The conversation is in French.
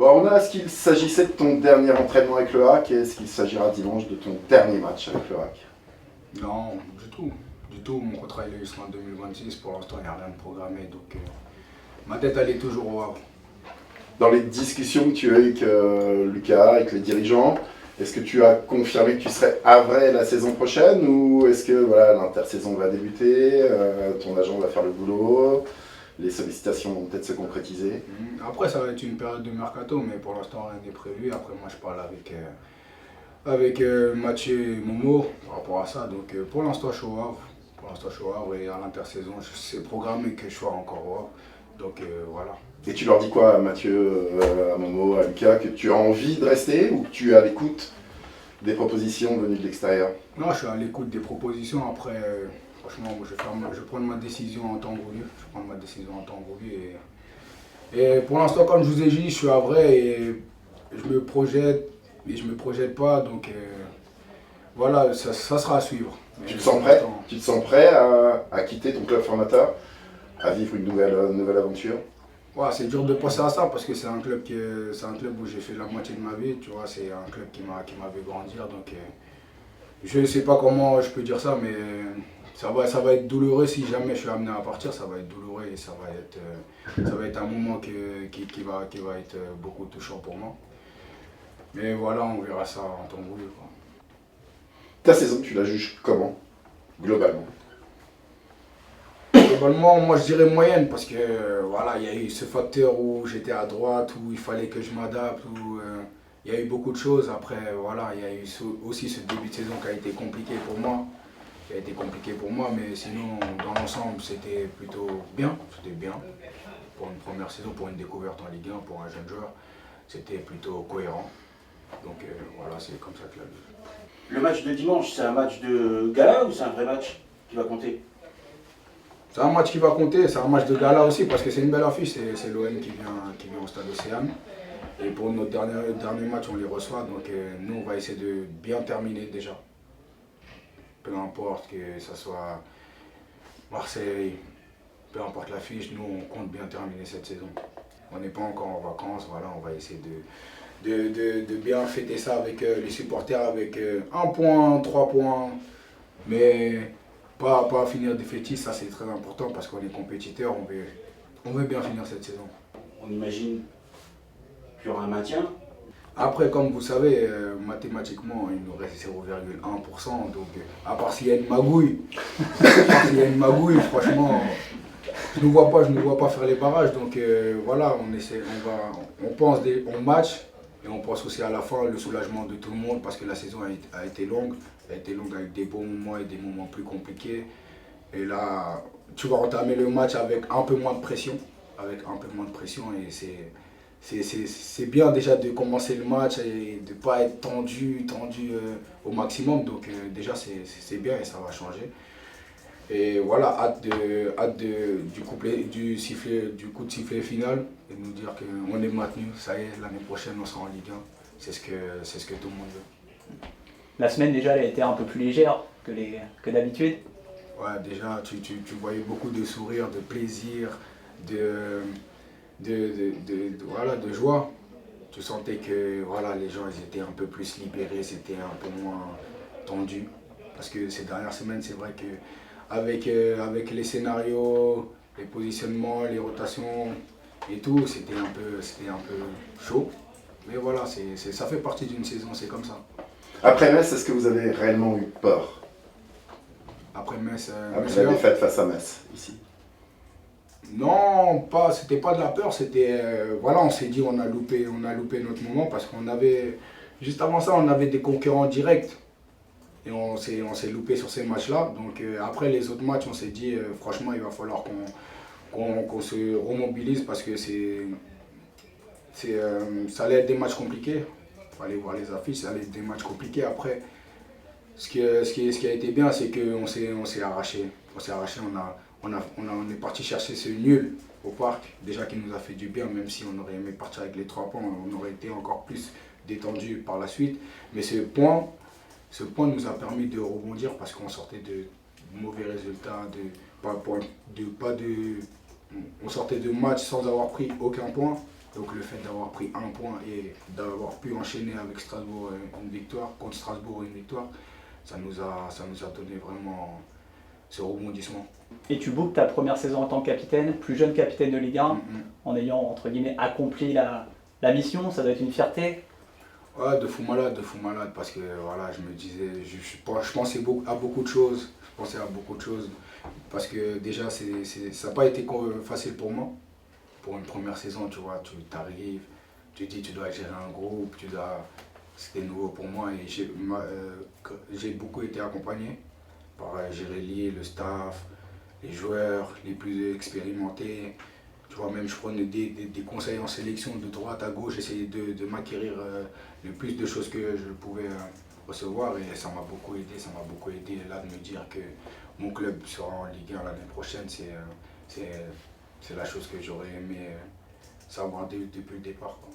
Bon, est-ce qu'il s'agissait de ton dernier entraînement avec le HAC et est-ce qu'il s'agira dimanche de ton dernier match avec le HAC? Non, du tout. Du tout, mon contrat il est jusqu'en 2026, pour l'instant il n'y a rien de programmé, donc ma tête elle est toujours au Havre. Dans les discussions que tu as eues avec Lucas, avec les dirigeants, est-ce que tu as confirmé que tu serais à vrai la saison prochaine ou est-ce que voilà, l'intersaison va débuter, ton agent va faire le boulot, les sollicitations vont peut-être se concrétiser? Après ça va être une période de mercato, mais pour l'instant rien n'est prévu. Après moi je parle avec Mathieu et Momo par rapport à ça, donc pour l'instant je suis au Havre. Pour l'instant je suis au Havre et à l'intersaison c'est programmé que je sois encore au Havre. Donc voilà. Et tu leur dis quoi à Mathieu, à Momo, à Lucas, que tu as envie de rester ou que tu es à l'écoute des propositions venues de l'extérieur? Non, je suis à l'écoute des propositions. Après, franchement, moi, je vais prendre ma décision en temps voulu. Je vais prendre ma décision en temps voulu. Et pour l'instant, comme je vous ai dit, je suis à vrai et je me projette et je me projette pas. Donc voilà, ça sera à suivre. Tu Mais te pour sens prêt? l'instant, Tu te sens prêt à quitter ton club formateur, à vivre une nouvelle aventure? ouais, c'est dur de passer à ça parce que c'est un club où j'ai fait la moitié de ma vie. Tu vois, c'est un club qui m'a fait grandir. Donc je ne sais pas comment je peux dire ça, mais ça va être douloureux si jamais je suis amené à partir. Ça va être douloureux et ça va être un moment qui va être beaucoup touchant pour moi. Mais voilà, on verra ça en temps voulu, quoi. Ta saison, tu la juges comment, globalement? Globalement, moi je dirais moyenne parce que voilà, il y a eu ce facteur où j'étais à droite, où il fallait que je m'adapte, où il y a eu beaucoup de choses. Après, voilà, il y a eu aussi ce début de saison qui a été compliqué pour moi. Qui a été compliqué pour moi, mais sinon, dans l'ensemble, c'était plutôt bien. C'était bien. Pour une première saison, pour une découverte en Ligue 1, pour un jeune joueur, c'était plutôt cohérent. Donc voilà, c'est comme ça que la vie. Le match de dimanche, c'est un match de gala ou c'est un vrai match qui va compter? C'est un match qui va compter, c'est un match de gala aussi parce que c'est une belle affiche, c'est l'OM qui vient au stade Océane. Et pour notre dernier match, on les reçoit, donc nous on va essayer de bien terminer déjà. Peu importe que ce soit Marseille, peu importe l'affiche, nous on compte bien terminer cette saison. On n'est pas encore en vacances, voilà, on va essayer de bien fêter ça avec les supporters, avec 1 point, 3 points, mais pas finir défaitiste, ça c'est très important parce qu'on est compétiteur, on veut bien finir cette saison. On imagine qu'il y aura un maintien. Après, comme vous savez, mathématiquement, il nous reste 0,1%, donc à part s'il y a une magouille, franchement, je ne nous vois pas faire les barrages, donc voilà, on pense au match et on pense aussi à la fin le soulagement de tout le monde parce que la saison a été longue, avec des bons moments et des moments plus compliqués. Et là, tu vas entamer le match avec un peu moins de pression, et c'est bien déjà de commencer le match et de ne pas être tendu au maximum. Donc déjà c'est bien et ça va changer. Et voilà, du coup de sifflet final et de nous dire qu'on est maintenu. Ça y est, l'année prochaine on sera en Ligue 1. C'est ce que tout le monde veut. La semaine déjà, elle a été un peu plus légère que d'habitude. Ouais, déjà tu voyais beaucoup de sourires, de plaisir, voilà, de joie. Tu sentais que voilà, les gens ils étaient un peu plus libérés, c'était un peu moins tendu. Parce que ces dernières semaines, c'est vrai que avec les scénarios, les positionnements, les rotations et tout, c'était un peu chaud. Mais voilà, ça fait partie d'une saison, c'est comme ça. Après Metz, est-ce que vous avez réellement eu peur Après Metz, après la défaite face à Metz, ici? Non, c'était pas de la peur, c'était voilà, on s'est dit on a loupé notre moment parce qu'on avait juste avant ça on avait des concurrents directs et on s'est loupé sur ces matchs-là. Donc après les autres matchs, on s'est dit franchement il va falloir qu'on se remobilise parce que ça allait être des matchs compliqués. Il fallait voir les affiches, ça allait être des matchs compliqués. Après, ce qui a été bien, c'est qu'on s'est arraché. On est parti chercher ce nul au parc, déjà qui nous a fait du bien, même si on aurait aimé partir avec les 3 points, on aurait été encore plus détendu par la suite. Mais ce point nous a permis de rebondir parce qu'on sortait de mauvais résultats, on sortait de matchs sans avoir pris aucun point. Donc le fait d'avoir pris un point et d'avoir pu enchaîner avec Strasbourg une victoire, contre Strasbourg une victoire, ça nous a donné vraiment ce rebondissement. Et tu boucles ta première saison en tant que capitaine, plus jeune capitaine de Ligue 1, en ayant entre guillemets accompli la mission, ça doit être une fierté. Ouais, de fou malade, parce que voilà, je me disais, je pensais à beaucoup de choses, parce que déjà ça n'a pas été facile pour moi. Pour une première saison, tu vois, tu t'arrives, tu dis tu dois gérer un groupe, c'était nouveau pour moi et j'ai beaucoup été accompagné par Jérémy, le staff, les joueurs les plus expérimentés. Tu vois, même je prenais des conseils en sélection de droite à gauche, j'essayais de m'acquérir le plus de choses que je pouvais recevoir et ça m'a beaucoup aidé là de me dire que mon club sera en Ligue 1 l'année prochaine, c'est la chose que j'aurais aimé savoir depuis le départ, quoi.